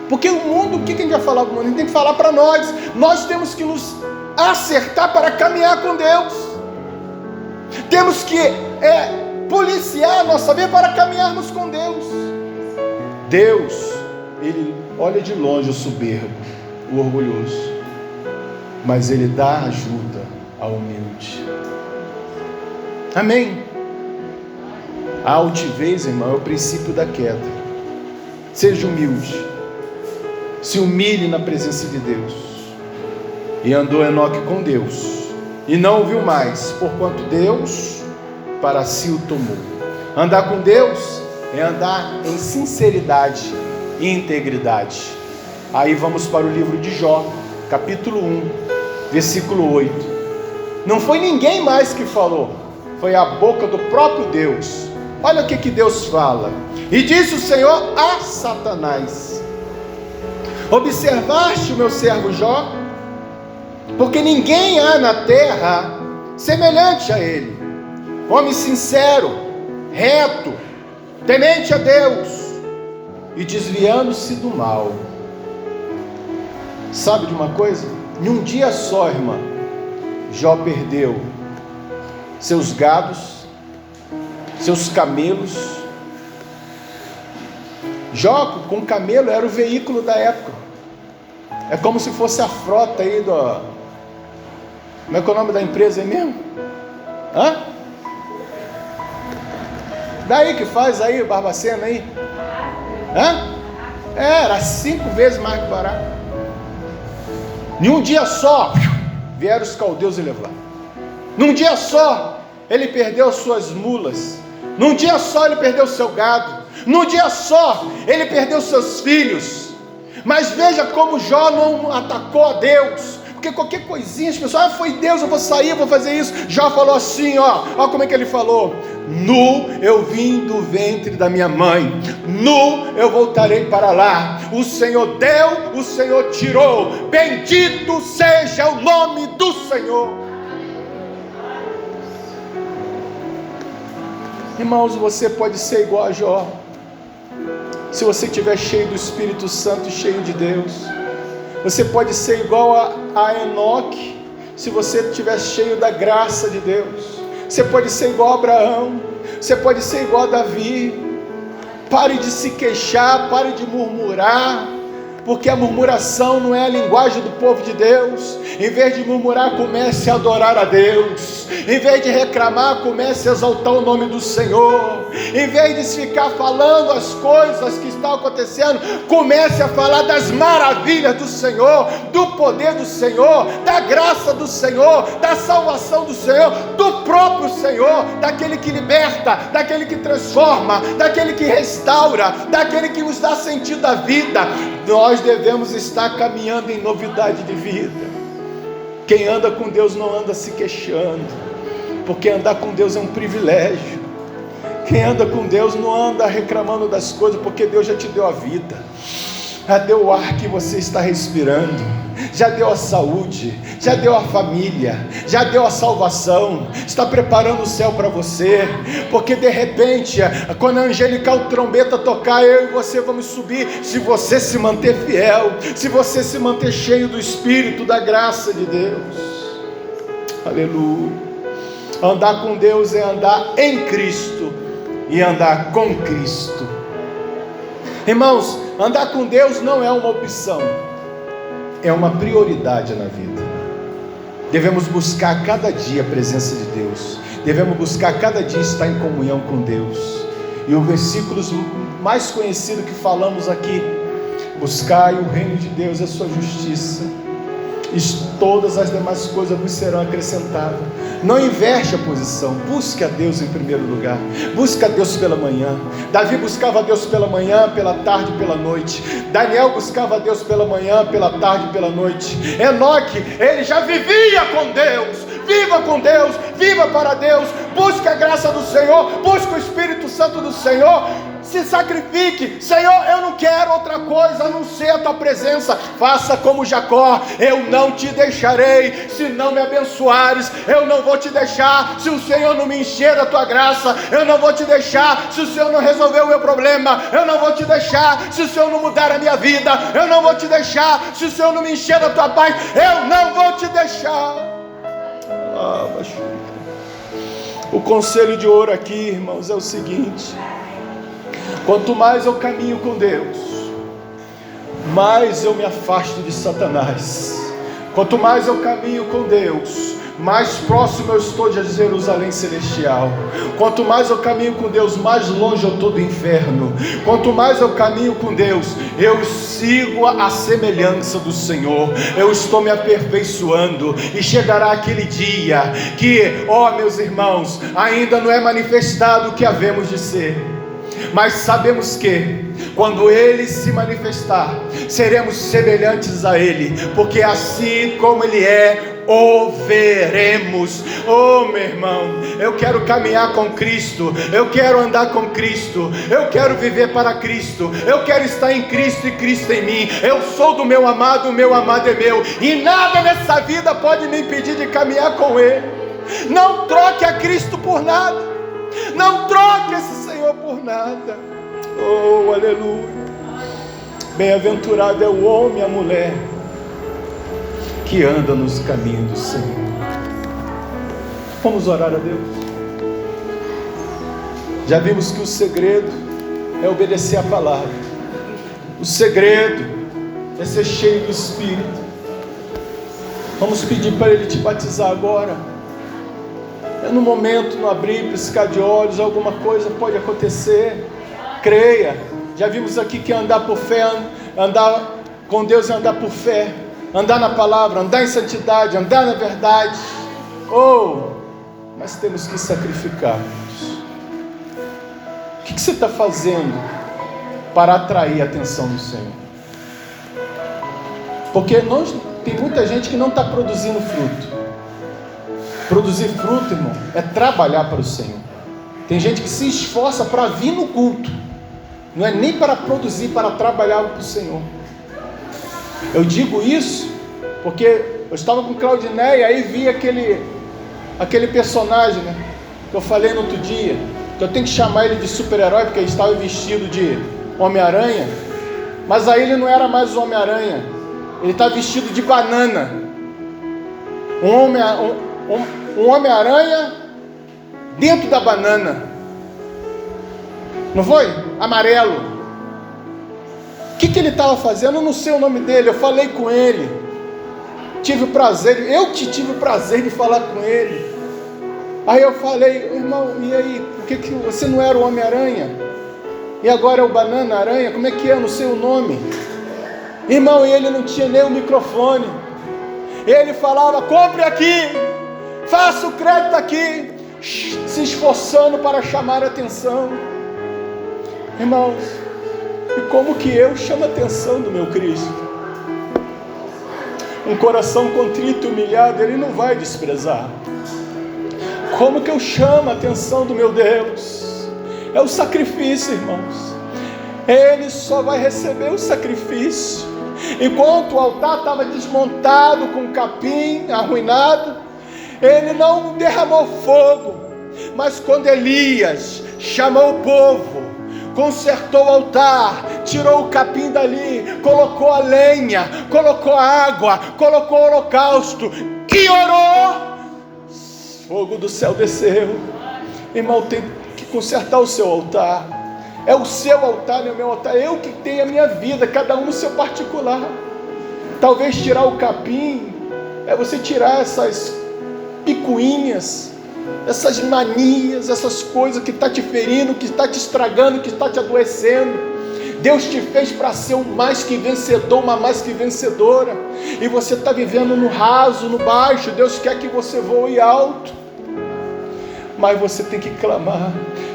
Porque o mundo, o que a gente vai falar para o mundo? A gente tem que falar para nós. Nós temos que nos acertar para caminhar com Deus. Temos que policiar a nossa vida para caminharmos com Deus. Deus, Ele olha de longe o soberbo, o orgulhoso, mas Ele dá ajuda ao humilde. Amém? A altivez, irmão, é o princípio da queda. Seja humilde, se humilhe na presença de Deus. E andou Enoque com Deus, e não ouviu mais, porquanto Deus para si o tomou. Andar com Deus é andar em sinceridade e integridade. Aí vamos para o livro de Jó, capítulo 1, versículo 8. Não foi ninguém mais que falou, foi a boca do próprio Deus. Olha o que Deus fala. E disse o Senhor a Satanás: observaste o meu servo Jó? Porque ninguém há na terra semelhante a ele, homem sincero, reto, temente a Deus e desviando-se do mal. Sabe de uma coisa? Em um dia só, irmã, Jó perdeu seus gados, seus camelos. Jó com camelo era o veículo da época. É como se fosse a frota aí do... Como é que é o nome da empresa aí mesmo? Hã? Daí que faz aí o Barbacena aí? Hã? Era 5 vezes mais barato. Em um dia só vieram os caldeus e levaram. Num dia só ele perdeu suas mulas. Num dia só ele perdeu seu gado. Num dia só ele perdeu seus filhos. Mas veja como Jó não atacou a Deus. Porque qualquer coisinha as pessoas, foi Deus, eu vou sair, eu vou fazer isso. Jó falou assim, ó como é que ele falou: nu eu vim do ventre da minha mãe, nu eu voltarei para lá. O Senhor deu, o Senhor tirou, bendito seja o nome do Senhor. Irmãos, você pode ser igual a Jó, se você estiver cheio do Espírito Santo e cheio de Deus. Você pode ser igual a Enoque, se você estiver cheio da graça de Deus. Você pode ser igual a Abraão, você pode ser igual a Davi. Pare de se queixar, pare de murmurar, porque a murmuração não é a linguagem do povo de Deus. Em vez de murmurar, comece a adorar a Deus. Em vez de reclamar, comece a exaltar o nome do Senhor. Em vez de ficar falando as coisas que estão acontecendo, comece a falar das maravilhas do Senhor, do poder do Senhor, da graça do Senhor, da salvação do Senhor, do próprio Senhor, daquele que liberta, daquele que transforma, daquele que restaura, daquele que nos dá sentido à vida. Nós devemos estar caminhando em novidade de vida. Quem anda com Deus não anda se queixando, porque andar com Deus é um privilégio. Quem anda com Deus não anda reclamando das coisas, porque Deus já te deu a vida, já deu o ar que você está respirando, já deu a saúde, já deu a família, já deu a salvação, está preparando o céu para você, porque de repente, quando a angelical trombeta tocar, eu e você vamos subir, se você se manter fiel, se você se manter cheio do Espírito, da graça de Deus. Aleluia. Andar com Deus é andar em Cristo e andar com Cristo. Irmãos, andar com Deus não é uma opção. é uma prioridade na vida. Devemos buscar cada dia a presença de Deus. Devemos buscar cada dia estar em comunhão com Deus. E o versículo mais conhecido que falamos aqui: buscai o reino de Deus e a sua justiça, e todas as demais coisas vos serão acrescentadas. Não inverte a posição, busque a Deus em primeiro lugar. Busque a Deus pela manhã. Davi buscava a Deus pela manhã, pela tarde e pela noite. Daniel buscava a Deus pela manhã, pela tarde e pela noite. Enoque, ele já vivia com Deus. Viva com Deus, viva para Deus, busque a graça do Senhor, busque o Espírito Santo do Senhor, se sacrifique. Senhor, eu não quero outra coisa a não ser a tua presença. Faça como Jacó: eu não te deixarei se não me abençoares. Eu não vou te deixar se o Senhor não me encher da tua graça. Eu não vou te deixar se o Senhor não resolver o meu problema. Eu não vou te deixar se o Senhor não mudar a minha vida. Eu não vou te deixar se o Senhor não me encher da tua paz. Eu não vou te deixar. O conselho de ouro aqui, irmãos, é o seguinte: quanto mais eu caminho com Deus, mais eu me afasto de Satanás. Quanto mais eu caminho com Deus, mais próximo eu estou de Jerusalém celestial. Quanto mais eu caminho com Deus, mais longe eu estou do inferno. Quanto mais eu caminho com Deus, eu sigo a semelhança do Senhor. Eu estou me aperfeiçoando, e chegará aquele dia que, meus irmãos, ainda não é manifestado o que havemos de ser, mas sabemos que quando Ele se manifestar, seremos semelhantes a Ele, porque assim como Ele é, o veremos. Meu irmão, eu quero caminhar com Cristo, eu quero andar com Cristo, eu quero viver para Cristo, eu quero estar em Cristo e Cristo em mim. Eu sou do meu amado, o meu amado é meu, e nada nessa vida pode me impedir de caminhar com Ele. Não troque a Cristo por nada, não troque esse Senhor por nada. Aleluia. Bem-aventurado é o homem e a mulher que anda nos caminhos do Senhor. Vamos orar a Deus. Já vimos que o segredo é obedecer a palavra. O segredo é ser cheio do Espírito. Vamos pedir para Ele te batizar agora. No momento, no abrir e piscar de olhos, alguma coisa pode acontecer. Creia. Já vimos aqui que andar por fé, andar com Deus é andar por fé, andar na palavra, andar em santidade, andar na verdade. Mas temos que sacrificar-nos. O que você está fazendo para atrair a atenção do Senhor? Porque tem muita gente que não está produzindo fruto. Produzir fruto, irmão, é trabalhar para o Senhor. Tem gente que se esforça para vir no culto, não é nem para produzir, para trabalhar para o Senhor. Eu digo isso porque eu estava com Claudineia, aí vi aquele personagem, né, que eu falei no outro dia, que eu tenho que chamar ele de super-herói, porque ele estava vestido de Homem-Aranha, mas aí ele não era mais o Homem-Aranha, ele está vestido de banana. Um Homem-Aranha dentro da banana, não foi? Amarelo. O que ele estava fazendo? Eu não sei o nome dele, eu falei com ele, eu que tive o prazer de falar com ele. Aí eu falei: irmão, e aí, por que você não era o Homem-Aranha? E agora é o Banana-Aranha? Como é que é? Eu não sei o nome. Irmão, e ele não tinha nem o microfone. Ele falava: compre aqui, faça o crédito aqui, se esforçando para chamar a atenção. Irmãos, e como que eu chamo a atenção do meu Cristo? Um coração contrito e humilhado Ele não vai desprezar. Como que eu chamo a atenção do meu Deus? É o sacrifício, irmãos. Ele só vai receber o sacrifício. Enquanto o altar estava desmontado, com capim arruinado, Ele não derramou fogo. Mas quando Elias chamou o povo, consertou o altar, tirou o capim dali, colocou a lenha, colocou a água, colocou o holocausto e orou, fogo do céu desceu. Irmão, tem que consertar o seu altar. É o seu altar, não é o meu altar. Eu que tenho a minha vida, cada um no seu particular. Talvez tirar o capim é você tirar essas picuinhas, essas manias, essas coisas que está te ferindo, que está te estragando, que está te adoecendo. Deus te fez para ser um mais que vencedor, uma mais que vencedora, e você está vivendo no raso, no baixo. Deus quer que você voe alto, mas você tem que clamar.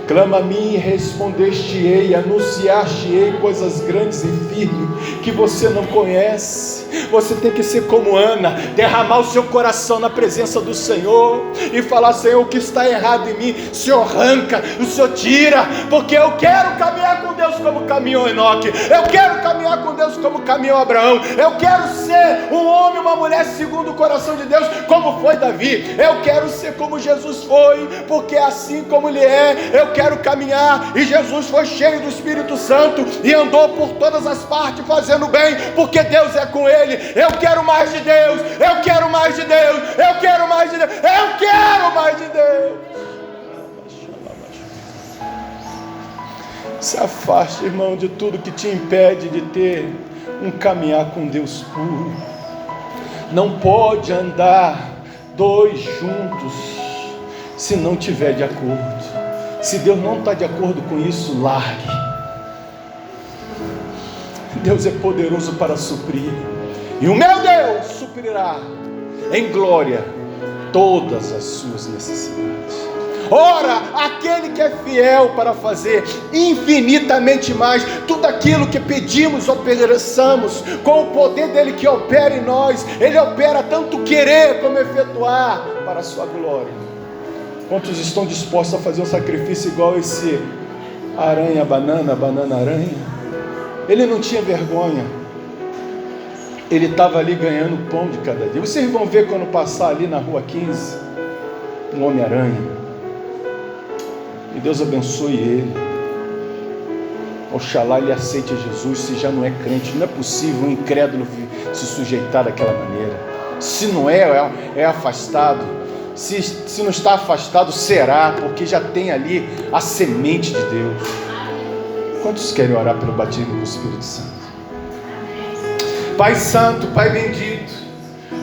Clama a mim e respondeste-ei, anunciar-te-ei coisas grandes e firmes que você não conhece. Você tem que ser como Ana, derramar o seu coração na presença do Senhor e falar: Senhor, o que está errado em mim, o Senhor arranca, o Senhor tira, porque eu quero caminhar com Deus como caminhou Enoque, eu quero caminhar com Deus como caminhou Abraão, eu quero ser um homem, uma mulher segundo o coração de Deus, como foi Davi, eu quero ser como Jesus foi, porque assim como Ele é, eu quero caminhar. E Jesus foi cheio do Espírito Santo e andou por todas as partes fazendo bem, porque Deus é com ele. Eu quero mais de Deus, eu quero mais de Deus, eu quero mais de Deus, eu quero mais de Deus. Se afaste, irmão, de tudo que te impede de ter um caminhar com Deus puro. Não pode andar dois juntos se não tiver de acordo. Se Deus não está de acordo com isso, largue. Deus é poderoso para suprir, e o meu Deus suprirá em glória todas as suas necessidades. Ora, aquele que é fiel para fazer infinitamente mais tudo aquilo que pedimos ou peçamos, com o poder dele que opera em nós. Ele opera tanto querer como efetuar para a sua glória. Quantos estão dispostos a fazer um sacrifício igual esse banana aranha? Ele não tinha vergonha. Ele estava ali ganhando o pão de cada dia. Vocês vão ver quando passar ali na rua 15, um Homem-Aranha. E Deus abençoe ele. Oxalá ele aceite a Jesus, se já não é crente. Não é possível um incrédulo se sujeitar daquela maneira. Se não é afastado. Se não está afastado, será, porque já tem ali a semente de Deus. Quantos querem orar pelo batismo do Espírito Santo? Pai Santo, Pai bendito,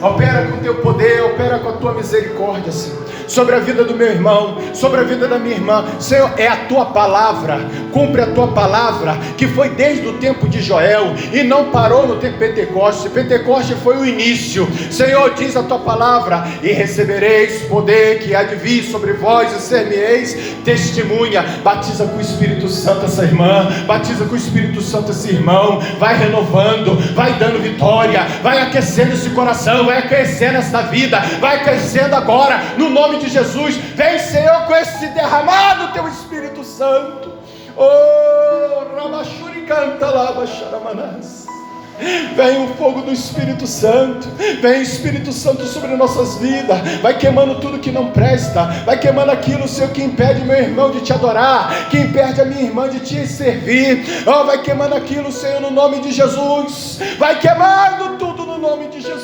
opera com o teu poder, opera com a tua misericórdia, Senhor, sobre a vida do meu irmão, sobre a vida da minha irmã. Senhor, é a tua palavra, cumpre a tua palavra, que foi desde o tempo de Joel e não parou no tempo de Pentecoste. Pentecoste foi o início. Senhor, diz a tua palavra: e recebereis poder que há de vir sobre vós, e ser-me-eis testemunha. Batiza com o Espírito Santo essa irmã, batiza com o Espírito Santo esse irmão, vai renovando, vai dando vitória, vai aquecendo esse coração, vai aquecendo essa vida, vai aquecendo agora, no nome de Jesus. Vem, Senhor, com esse derramado teu Espírito Santo. Oh, Rabachuri canta lá, Bacharamanás. Vem o fogo do Espírito Santo, vem Espírito Santo sobre nossas vidas, vai queimando tudo que não presta, vai queimando aquilo, Senhor, que impede meu irmão de te adorar, que impede a minha irmã de te servir. Oh, vai queimando aquilo, Senhor, no nome de Jesus, vai queimando tudo no nome de Jesus.